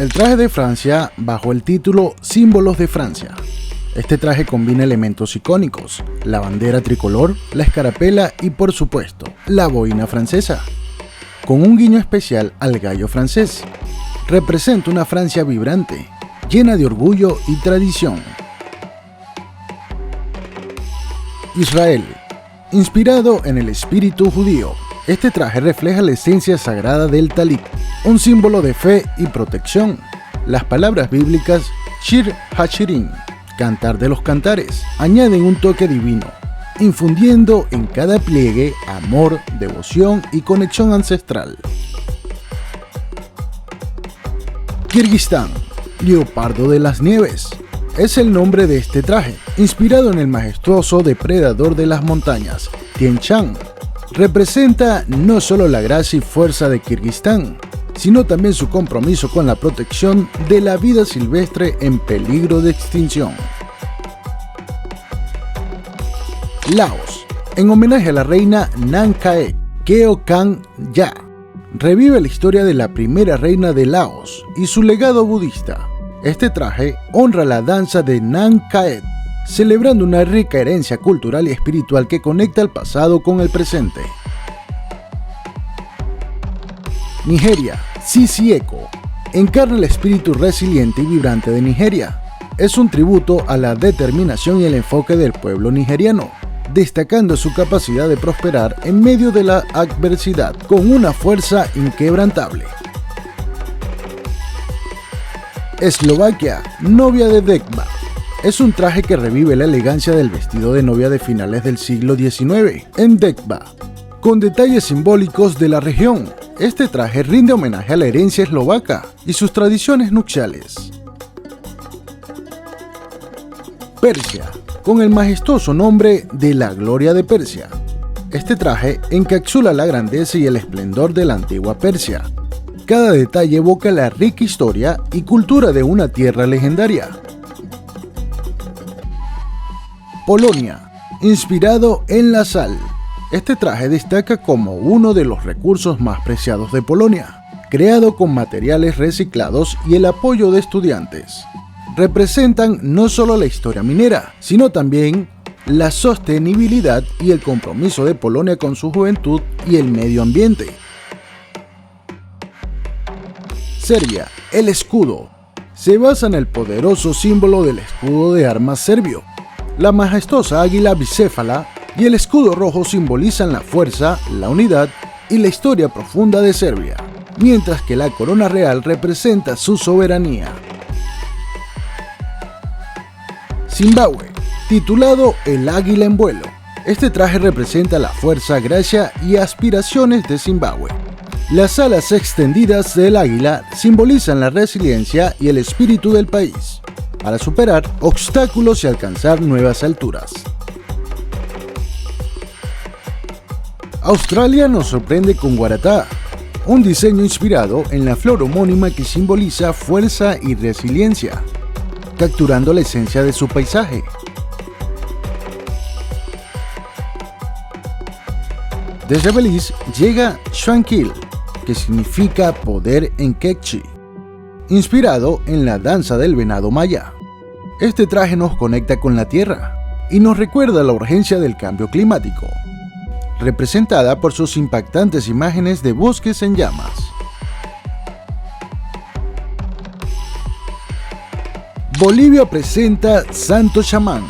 El traje de Francia bajo el título Símbolos de Francia. Este traje combina elementos icónicos, la bandera tricolor, la escarapela y por supuesto, la boina francesa, con un guiño especial al gallo francés. Representa una Francia vibrante, llena de orgullo y tradición. Israel. Inspirado en el espíritu judío, este traje refleja la esencia sagrada del talit, un símbolo de fe y protección. Las palabras bíblicas Shir HaShirim, cantar de los cantares, añaden un toque divino, infundiendo en cada pliegue amor, devoción y conexión ancestral. Kirguistán. Leopardo de las nieves. Es el nombre de este traje, inspirado en el majestuoso depredador de las montañas, Tien Shan. Representa no solo la gracia y fuerza de Kirguistán, sino también su compromiso con la protección de la vida silvestre en peligro de extinción. Laos. En homenaje a la reina Nan Kaek, Keo Kan Ya, revive la historia de la primera reina de Laos y su legado budista. Este traje honra la danza de Nan Kaek, celebrando una rica herencia cultural y espiritual que conecta el pasado con el presente. Nigeria. Sisi Eko. Encarna el espíritu resiliente y vibrante de Nigeria. Es un tributo a la determinación y el enfoque del pueblo nigeriano, destacando su capacidad de prosperar en medio de la adversidad con una fuerza inquebrantable. Eslovaquia. Novia de Decba. Es un traje que revive la elegancia del vestido de novia de finales del siglo XIX en Decba, con detalles simbólicos de la región. Este traje rinde homenaje a la herencia eslovaca y sus tradiciones nupciales. Persia. Con el majestuoso nombre de la Gloria de Persia. Este traje encapsula la grandeza y el esplendor de la antigua Persia. Cada detalle evoca la rica historia y cultura de una tierra legendaria. Polonia. Inspirado en la sal. Este traje destaca como uno de los recursos más preciados de Polonia, creado con materiales reciclados y el apoyo de estudiantes. Representan no solo la historia minera, sino también la sostenibilidad y el compromiso de Polonia con su juventud y el medio ambiente. Serbia. El escudo. Se basa en el poderoso símbolo del escudo de armas serbio. La majestuosa águila bicéfala y el escudo rojo simbolizan la fuerza, la unidad y la historia profunda de Serbia, mientras que la corona real representa su soberanía. Zimbabue. Titulado El Águila en Vuelo. Este traje representa la fuerza, gracia y aspiraciones de Zimbabue. Las alas extendidas del águila simbolizan la resiliencia y el espíritu del país, para superar obstáculos y alcanzar nuevas alturas. Australia nos sorprende con Waratah, un diseño inspirado en la flor homónima que simboliza fuerza y resiliencia, capturando la esencia de su paisaje. Desde Belice llega Shuanquil, que significa poder en quechua, inspirado en la danza del venado maya. Este traje nos conecta con la tierra y nos recuerda la urgencia del cambio climático, representada por sus impactantes imágenes de bosques en llamas. Bolivia presenta Santo Chamán,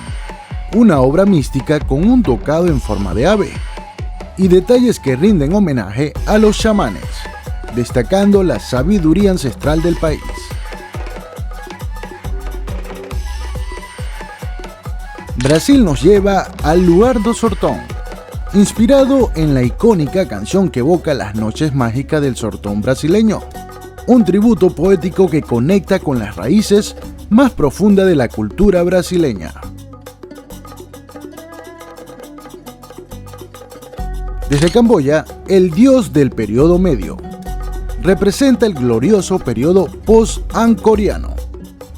una obra mística con un tocado en forma de ave y detalles que rinden homenaje a los chamanes, destacando la sabiduría ancestral del país. Brasil nos lleva al Luar do Sortón, inspirado en la icónica canción que evoca las noches mágicas del sortón brasileño, un tributo poético que conecta con las raíces más profundas de la cultura brasileña. Desde Camboya, el dios del periodo medio. Representa el glorioso periodo post-angkoriano,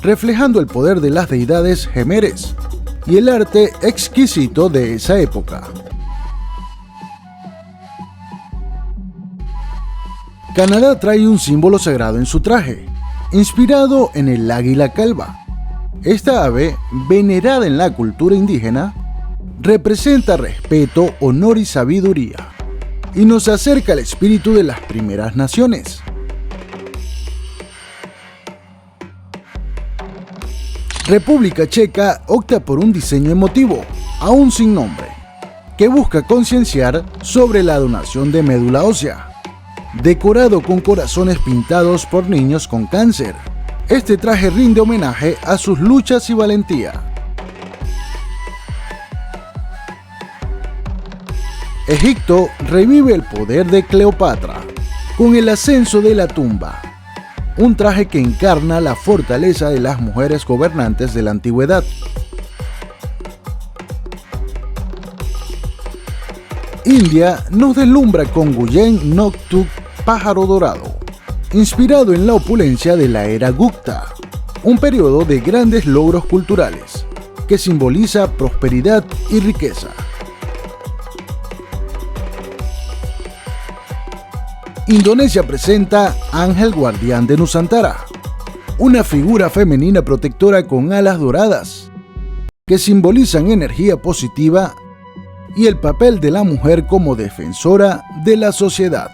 reflejando el poder de las deidades gemeres y el arte exquisito de esa época. Canadá trae un símbolo sagrado en su traje, inspirado en el águila calva. Esta ave, venerada en la cultura indígena, representa respeto, honor y sabiduría, y nos acerca al espíritu de las primeras naciones. República Checa opta por un diseño emotivo, aún sin nombre, que busca concienciar sobre la donación de médula ósea, decorado con corazones pintados por niños con cáncer. Este traje rinde homenaje a sus luchas y valentía. Egipto revive el poder de Cleopatra con el ascenso de la tumba, un traje que encarna la fortaleza de las mujeres gobernantes de la antigüedad. India nos deslumbra con Guyen Noctuk, pájaro dorado, inspirado en la opulencia de la era Gupta, un periodo de grandes logros culturales que simboliza prosperidad y riqueza. Indonesia presenta Ángel Guardián de Nusantara, una figura femenina protectora con alas doradas, que simbolizan energía positiva y el papel de la mujer como defensora de la sociedad.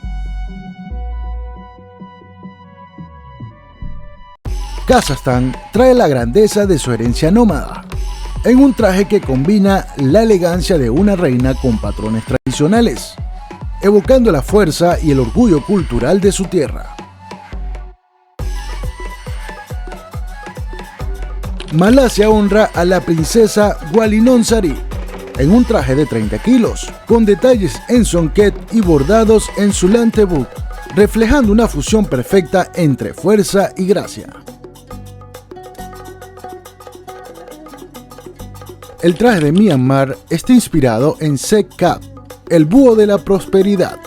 Kazajstán trae la grandeza de su herencia nómada, en un traje que combina la elegancia de una reina con patrones tradicionales, evocando la fuerza y el orgullo cultural de su tierra. Malasia honra a la princesa Walinon Sari en un traje de 30 kilos, con detalles en sonket y bordados en Sulantebuk, reflejando una fusión perfecta entre fuerza y gracia. El traje de Myanmar está inspirado en Sek Kap, el búho de la prosperidad.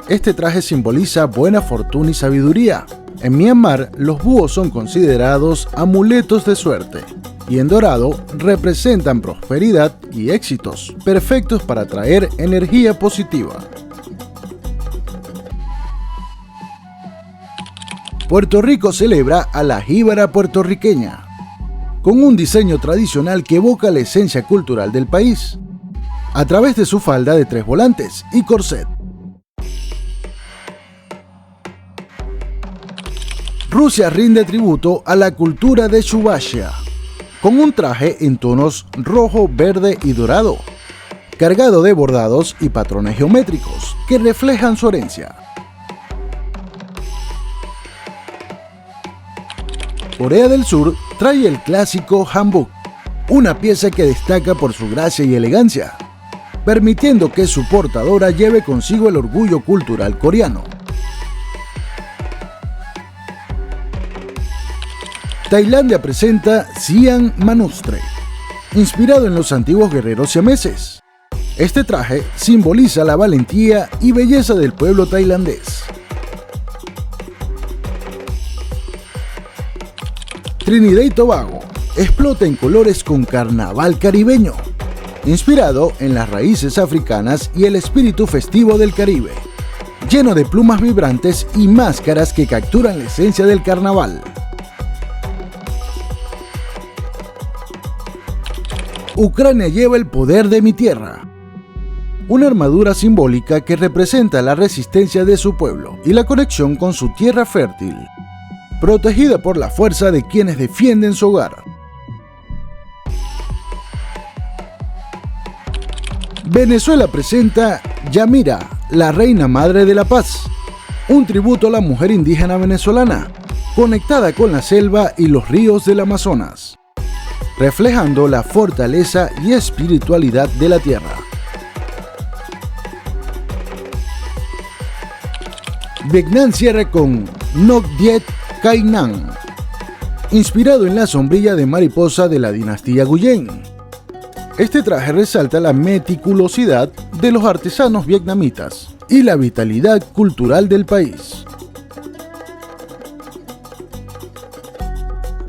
Este traje simboliza buena fortuna y sabiduría. En Myanmar, los búhos son considerados amuletos de suerte, y en dorado representan prosperidad y éxitos, perfectos para traer energía positiva. Puerto Rico celebra a la jíbara puertorriqueña, con un diseño tradicional que evoca la esencia cultural del país, a través de su falda de 3 volantes y corset. Rusia rinde tributo a la cultura de Chuvashia, con un traje en tonos rojo, verde y dorado, cargado de bordados y patrones geométricos que reflejan su herencia. Corea del Sur trae el clásico hanbok, una pieza que destaca por su gracia y elegancia, permitiendo que su portadora lleve consigo el orgullo cultural coreano. Tailandia presenta Siam Manustre, inspirado en los antiguos guerreros siameses. Este traje simboliza la valentía y belleza del pueblo tailandés. Trinidad y Tobago explota en colores con carnaval caribeño, inspirado en las raíces africanas y el espíritu festivo del Caribe, lleno de plumas vibrantes y máscaras que capturan la esencia del carnaval. Ucrania lleva el poder de mi tierra, una armadura simbólica que representa la resistencia de su pueblo y la conexión con su tierra fértil, protegida por la fuerza de quienes defienden su hogar. Venezuela presenta Yamira, la reina madre de la paz, un tributo a la mujer indígena venezolana, conectada con la selva y los ríos del Amazonas, reflejando la fortaleza y espiritualidad de la tierra. Vietnam cierra con Ngoc Diet Khai Nam, inspirado en la sombrilla de mariposa de la dinastía Nguyen. Este traje resalta la meticulosidad de los artesanos vietnamitas y la vitalidad cultural del país.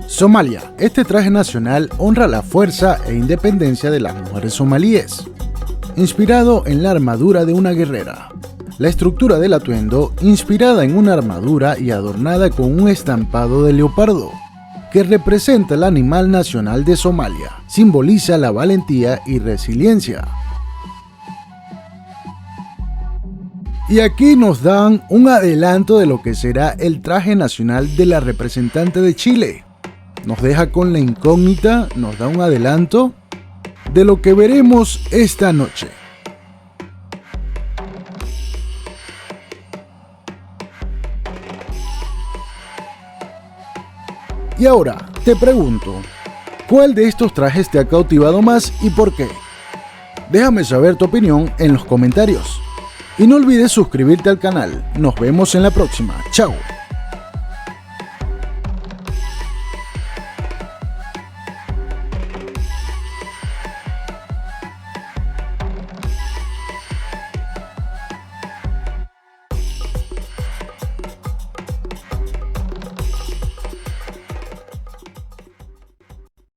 Somalia. Este traje nacional honra la fuerza e independencia de las mujeres somalíes, inspirado en la armadura de una guerrera, La estructura del atuendo, inspirada en una armadura y adornada con un estampado de leopardo, que representa el animal nacional de Somalia, simboliza la valentía y resiliencia. Y aquí nos dan un adelanto de lo que será el traje nacional de la representante de Chile. Nos deja con la incógnita, nos da un adelanto de lo que veremos esta noche. Y ahora, te pregunto, ¿cuál de estos trajes te ha cautivado más y por qué? Déjame saber tu opinión en los comentarios. Y no olvides suscribirte al canal. Nos vemos en la próxima. Chao.